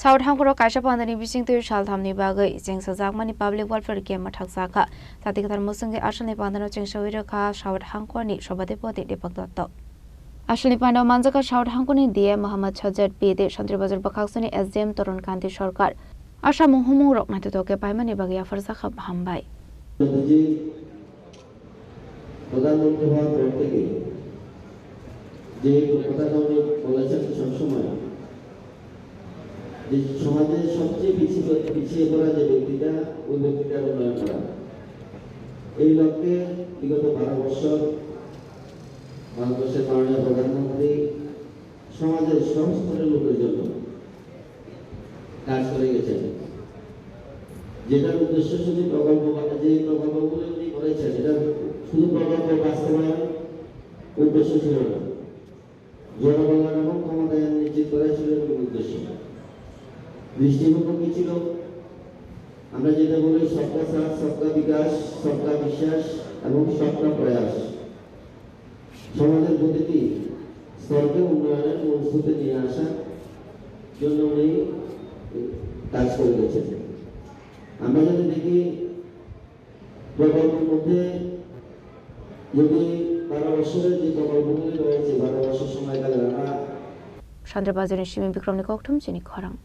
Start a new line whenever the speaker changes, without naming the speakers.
South Hangkoro Kaisha Pandani Bising to Shal Thamni Bagai, Jing Sazakmani Public Welfare Game Matakzaka, Tatikar Musungi Ashani Pandano Ching Shawiraka, South Hangkoni, Shobadepoti, Depakdotto. Ashani Pando Manzaka South Hangkoni, Dia Muhammad Chazet Pede, Shantribazar Bakaksoni, SDM Toron Kanti Shorkar, Asha Muhumu Rock Natatoke Paimani Bagia Farzaka Hambai.
প্রধানমন্ত্রী হওয়ার পর থেকে যে কথাটা উনি বলেছেন সবসময় যে সমাজের সবচেয়ে পিছিয়ে পড়া যে ব্যক্তিটা ওই ব্যক্তিটার উন্নয়ন করা, এই লক্ষ্যে বিগত 12 বছর বাংলাদেশের মাননীয় প্রধানমন্ত্রী সমাজের সব স্তরের লোকের জন্য কাজ করে গেছেন। যেটার উদ্দেশ্য শুধু যে প্রকল্পগুলো উনি করেছেন এটা শুধু প্রকল্প বাস্তবায়ন উদ্দেশ্য ছিল না, জনকল্যাণ এবং ক্ষমতায়ন নিশ্চিত করা ছিল উদ্দেশ্য। দৃষ্টিভঙ্গি কি ছিল? আমরা যেটা বলি সবকা সাথ, সবকা বিকাশ, সবকা বিশ্বাস এবং সবকা প্রয়াস। সমাজের প্রতিটি স্তরকে উন্নয়নের মূলস্রোতে নিয়ে আসার জন্য উনি কাজ করে গেছেন। আমরা যদি দেখি প্রকল্পের মধ্যে যদি 12 বছরের যে প্রকল্পগুলি রয়েছে 12 বছর সময়কালে আমরা
Chandrabazi Shimi Bikram Nikoktum Chini Korang.